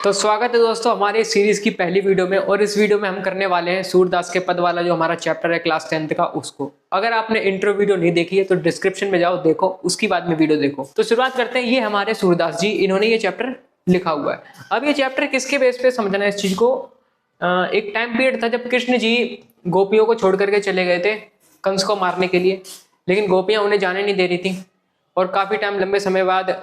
तो स्वागत है दोस्तों हमारे सीरीज की पहली वीडियो में। और इस वीडियो में हम करने वाले हैं सूरदास के पद वाला जो हमारा चैप्टर है क्लास 10th का, उसको। अगर आपने इंट्रो वीडियो नहीं देखी है तो डिस्क्रिप्शन में जाओ, देखो, उसकी बाद में वीडियो देखो। तो शुरुआत करते हैं। ये हमारे सूरदास जी, इन्होंने ये चैप्टर लिखा हुआ है। अब ये चैप्टर किसके बेस पे समझना है इस चीज को। एक टाइम पीरियड था जब कृष्ण जी गोपियों को छोड़ करके चले गए थे कंस को मारने के लिए, लेकिन गोपियां उन्हें जाने नहीं दे रही थी। और काफी टाइम, लंबे समय बाद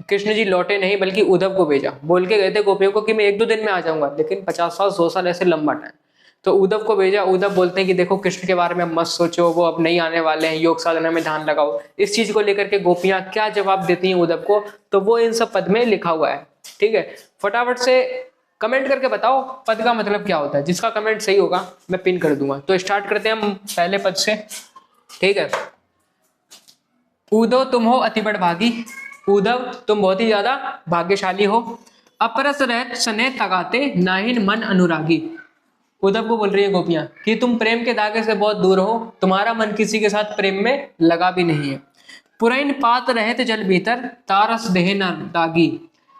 कृष्ण जी लौटे नहीं बल्कि उद्धव को भेजा। बोल के गए थे गोपियों को कि मैं 1-2 दिन में आ जाऊंगा, लेकिन 50 साल 100 साल ऐसे लंबा टाइम। तो उद्धव को भेजा। उद्धव बोलते हैं कि देखो कृष्ण के बारे में मत सोचो, वो अब नहीं आने वाले हैं, योग साधना में ध्यान लगाओ। इस चीज को लेकर के गोपियां क्या जवाब देती हैं उद्धव को, तो वो इन सब पद में लिखा हुआ है। ठीक है, फटाफट से कमेंट करके बताओ पद का मतलब क्या होता है। जिसका कमेंट सही होगा मैं पिन कर दूंगा। तो स्टार्ट करते हैं हम पहले पद से। ठीक है, उद्धव तुम हो अति बड़ भागी। उद्धव तुम बहुत ही ज्यादा भाग्यशाली हो। अपरस रहत स्नेह तगाते नाहिन मन अनुरागी। उद्धव को बोल रही है गोपियां कि तुम प्रेम के धागे से बहुत दूर हो, तुम्हारा मन किसी के साथ प्रेम में लगा भी नहीं है। पुरैन पात रहत जल भीतर तारस देह न दागी।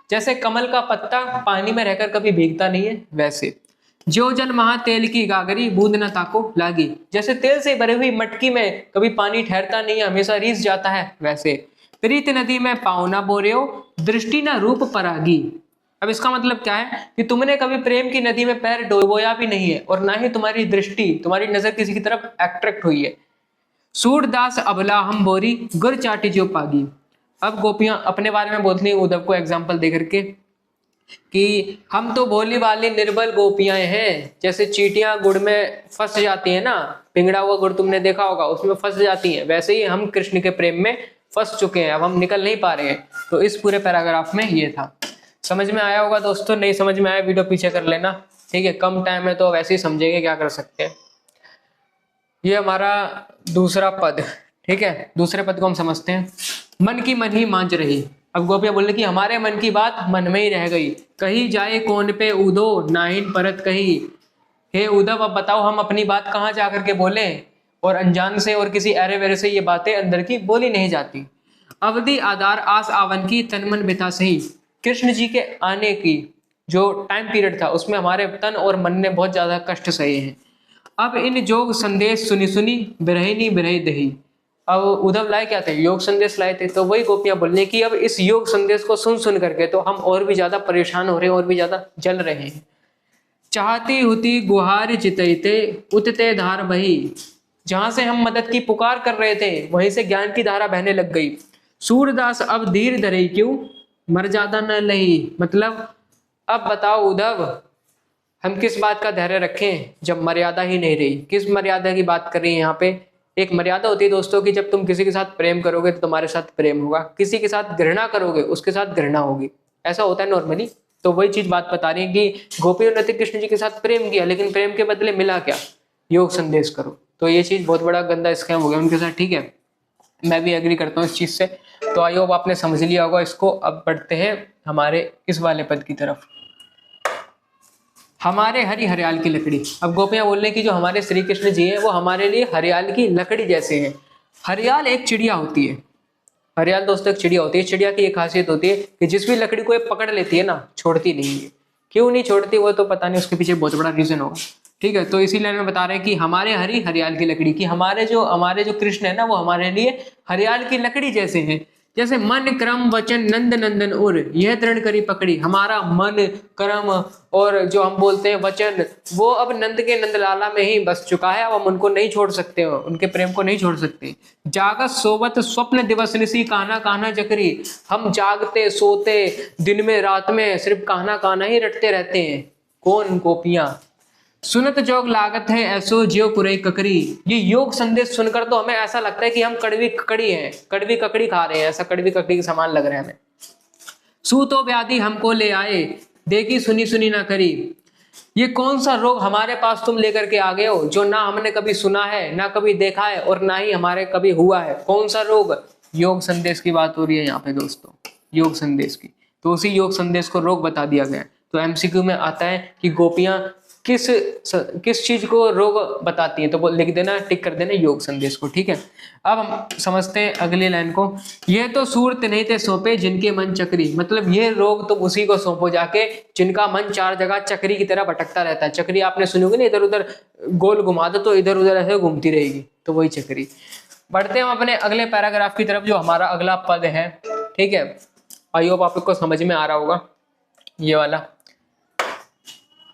जैसे कमल का पत्ता पानी में रहकर कभी भीगता नहीं है, वैसे जो जल महा तेल की गागरी बूंद न ताको लागी। जैसे तेल से भरी हुई मटकी में कभी पानी ठहरता नहीं है, हमेशा रीस जाता है, वैसे प्रीत नदी में पाँव न बोरेओ दृष्टि न रूप परागी। अब इसका मतलब क्या है कि तुमने कभी प्रेम की नदी में पैर डुबोया भी नहीं है और ना ही तुम्हारी दृष्टि, तुम्हारी नजर किसी की तरफ अट्रैक्ट हुई है। सूरदास अबला हम बोरी गुर चाटी जो पागी। अब गोपियां अपने बारे में बोलती हैं उद्धव को एग्जाम्पल दे करके कि हम तो भोली वाली निर्बल गोपियां हैं। जैसे चींटियां गुड़ में फंस जाती है ना, पिंगड़ा हुआ गुड़ तुमने देखा होगा, उसमें फंस जाती हैं, वैसे ही हम कृष्ण के प्रेम में फंस चुके हैं, अब हम निकल नहीं पा रहे हैं। तो इस पूरे पैराग्राफ में ये था। समझ में आया होगा दोस्तों? नहीं समझ में आया वीडियो पीछे कर लेना। ठीक है, कम टाइम है तो वैसे ही समझेंगे, क्या कर सकते हैं। ये हमारा दूसरा पद। ठीक है, दूसरे पद को हम समझते हैं। मन की मन ही मांझ रही। अब गोपियां बोलने की हमारे मन की बात मन में ही रह गई, कहीं जाए कौन पे उदो नाहिन परत कही। हे उद्धव, अब बताओ हम अपनी बात कहाँ जाकर के बोले, और अनजान से और किसी अरे वेरे से ये बातें अंदर की बोली नहीं जाती। अवधि आधार आस आवन की तन मन बिता सही। कृष्ण जी के आने की जो टाइम पीरियड था उसमें हमारे तन और मन ने बहुत ज्यादा कष्ट सहे हैं। अब इन जोग संदेश सुनी सुनी बिरहिनी बिरही दही। अब उद्धव लाए क्या थे? योग संदेश लाए थे। तो वही गोपियां बोलने की अब इस योग संदेश को सुन सुन करके तो हम और भी ज्यादा परेशान हो रहे हैं, और भी ज्यादा जल रहे हैं। चाहती हुती गुहार जितते उतते धार बही। जहां से हम मदद की पुकार कर रहे थे वहीं से ज्ञान की धारा बहने लग गई। सूरदास अब धीर धरे क्यों मर जाता न लही। मतलब अब बताओ उद्धव, हम किस बात का धैर्य रखें जब मर्यादा ही नहीं रही। किस मर्यादा की बात कर रही है यहाँ पे? एक मर्यादा होती है दोस्तों कि जब तुम किसी के साथ प्रेम करोगे तो तुम्हारे साथ प्रेम होगा, किसी के साथ घृणा करोगे उसके साथ घृणा होगी, ऐसा होता है नॉर्मली। तो वही चीज बात बता रही है कि गोपियों ने कृष्ण जी के साथ प्रेम किया, लेकिन प्रेम के बदले मिला क्या? योग संदेश करो। तो ये चीज बहुत बड़ा गंदा स्कैम हो गया उनके साथ। ठीक है, मैं भी एग्री करता हूँ इस चीज से। तो आई होप आपने समझ लिया होगा इसको। अब बढ़ते हैं हमारे इस वाले पद की तरफ। हमारे हरी हरियाल की लकड़ी। अब गोपियां बोलने की जो हमारे श्री कृष्ण जी हैं वो हमारे लिए हरियाल की लकड़ी जैसे हैं। हरियाल एक चिड़िया होती है। हरियाल दोस्तों एक चिड़िया होती है। चिड़िया की एक खासियत होती है कि जिस भी लकड़ी को ये पकड़ लेती है ना, छोड़ती नहीं है। क्यों नहीं छोड़ती वो तो पता नहीं, उसके पीछे बहुत बड़ा रीजन होगा। ठीक है, तो इसीलिए मैं बता रहे हैं कि हमारे हरी हरियाल की लकड़ी की हमारे जो कृष्ण है ना वो हमारे लिए हरियाल की लकड़ी जैसे हैं। जैसे मन क्रम वचन नंद नंदन उर यह दृढ़ करी पकड़ी। हमारा मन कर्म और जो हम बोलते हैं वचन, वो अब नंद के नंदलाला में ही बस चुका है। अब हम उनको नहीं छोड़ सकते, उनके प्रेम को नहीं छोड़ सकते। जागत सोवत स्वप्न दिवस निसी कान्हा कान्हा जकरी। हम जागते सोते दिन में रात में सिर्फ कान्हा कान्हा ही रटते रहते हैं। कौन? गोपियां। सुनत जोग लागत है ऐसो ज्यो पुरई ककरी। ये योग संदेश सुनकर तो हमें ऐसा लगता है कि हम कड़वी ककड़ी हैं, कड़वी ककड़ी खा रहे हैं, ऐसा कड़वी ककड़ी के समान लग रहे हैं हमें। सूतो व्याधि हमको ले आए देखी सुनी सुनी ना करी। ये कौन सा रोग हमारे पास तुम लेकर के आ गए हो जो ना हमने कभी सुना है, ना कभी देखा है, और ना ही हमारे कभी हुआ है? कौन सा रोग? योग संदेश की बात हो रही है यहाँ पे दोस्तों, योग संदेश की। तो उसी योग संदेश को रोग बता दिया गया है। तो एमसीक्यू में आता है कि गोपियां किस चीज को रोग बताती है, तो वो लिख देना, टिक कर देना योग संदेश को। ठीक है, अब हम समझते हैं अगली लाइन को। ये तो सूरत नहीं थे सौंपे जिनके मन चक्री, मतलब ये रोग तुम उसी को सौंपो जाके जिनका मन चार जगह चक्री की तरह भटकता रहता है। चक्री आपने सुनी होगी ना, इधर उधर गोल घुमा दो तो इधर उधर ऐसे घूमती रहेगी, तो वही चक्री। बढ़ते हैं हम अपने अगले पैराग्राफ की तरफ, जो हमारा अगला पद है। ठीक है, आई होप आप लोग को समझ में आ रहा होगा ये वाला।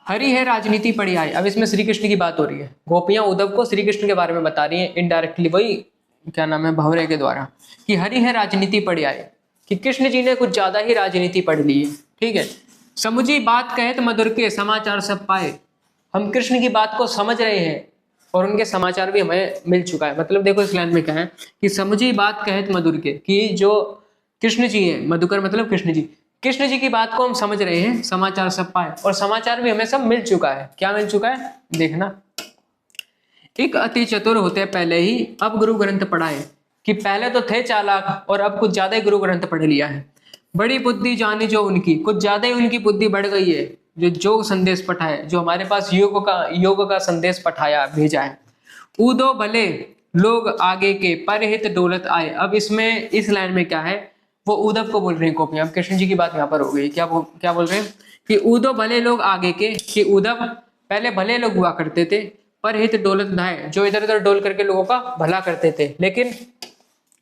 हरि है राजनीति पढ़ी आई। अब इसमें श्री कृष्ण की बात हो रही है, गोपियां उद्धव को श्री कृष्ण के बारे में बता रही हैं इनडायरेक्टली, वही क्या नाम है भंवरे के द्वारा, कि हरि है राजनीति पढ़ी आई, कि कृष्ण जी ने कुछ ज्यादा ही राजनीति पढ़ ली है। ठीक है, समुझी बात कहे तो मधुर के समाचार सब पाए। हम कृष्ण की बात को समझ रहे हैं और उनके समाचार भी हमें मिल चुका है। मतलब देखो इस लाइन में क्या है कि समुझी बात कहे तो मधुर के, कि जो कृष्ण जी है, मधुकर मतलब कृष्ण जी की बात को हम समझ रहे हैं, समाचार सब पाए, और समाचार भी हमें सब मिल चुका है। क्या मिल चुका है देखना। एक अति चतुर होते पहले ही अब गुरु ग्रंथ पढ़ाए, कि पहले तो थे चालाक और अब कुछ ज्यादा ही गुरु ग्रंथ पढ़ लिया है। बड़ी बुद्धि जानी जो उनकी, कुछ ज्यादा ही उनकी बुद्धि बढ़ गई है, जो संदेश पठाए, जो हमारे पास योग का संदेश पठाया भेजा है। ऊदो भले लोग आगे के परहित दौलत आए। अब इसमें इस लाइन में क्या है, वो उद्धव को बोल रहे हैं गोपियां। अब कृष्ण जी की बात यहाँ पर हो गई। क्या बोल रहे हैं कि ऊदो भले लोग आगे के, कि उद्धव पहले भले लोग हुआ करते थे, परहित दौलत धाए, जो इधर उधर डोल करके लोगों का भला करते थे। लेकिन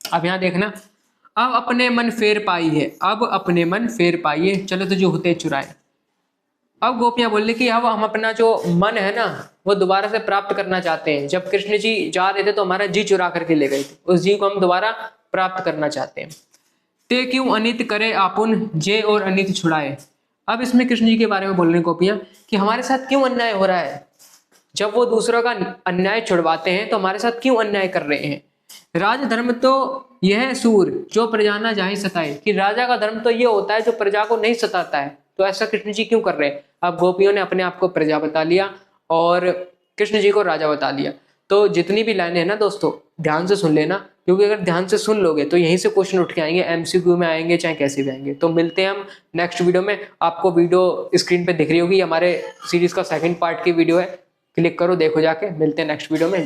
अब यहाँ देखना, अब अपने मन फेर पाई है, अब अपने मन फेर पाइए, चलो तो जो होते चुराए। अब गोपियां बोल रही कि अब हम अपना जो मन है ना वो दोबारा से प्राप्त करना चाहते हैं। जब कृष्ण जी जा रहे थे तो हमारा जी चुरा करके ले गए थे, उस जी को हम दोबारा प्राप्त करना चाहते हैं। ते क्यों अनित करे आपुन जे और अनित छुड़ाए। अब इसमें कृष्ण जी के बारे में बोल रहे हैं गोपियां कि हमारे साथ क्यों अन्याय हो रहा है। जब वो दूसरों का अन्याय छुड़वाते हैं तो हमारे साथ क्यों अन्याय कर रहे हैं। राज धर्म तो यह सूर जो प्रजा ना जाहि सताए, कि राजा का धर्म तो ये होता है जो प्रजा को नहीं सताता है, तो ऐसा कृष्ण जी क्यों कर रहे हैं। अब गोपियों ने अपने आप को प्रजा बता लिया और कृष्ण जी को राजा बता लिया। तो जितनी भी लाइनें हैं ना दोस्तों, ध्यान से सुन लेना, क्योंकि अगर ध्यान से सुन लोगे तो यहीं से क्वेश्चन उठ के आएंगे, एमसीक्यू में आएंगे, चाहे कैसे भी आएंगे। तो मिलते हैं हम नेक्स्ट वीडियो में। आपको वीडियो स्क्रीन पे दिख रही होगी, हमारे सीरीज का सेकंड पार्ट की वीडियो है, क्लिक करो देखो जाके। मिलते हैं नेक्स्ट वीडियो में।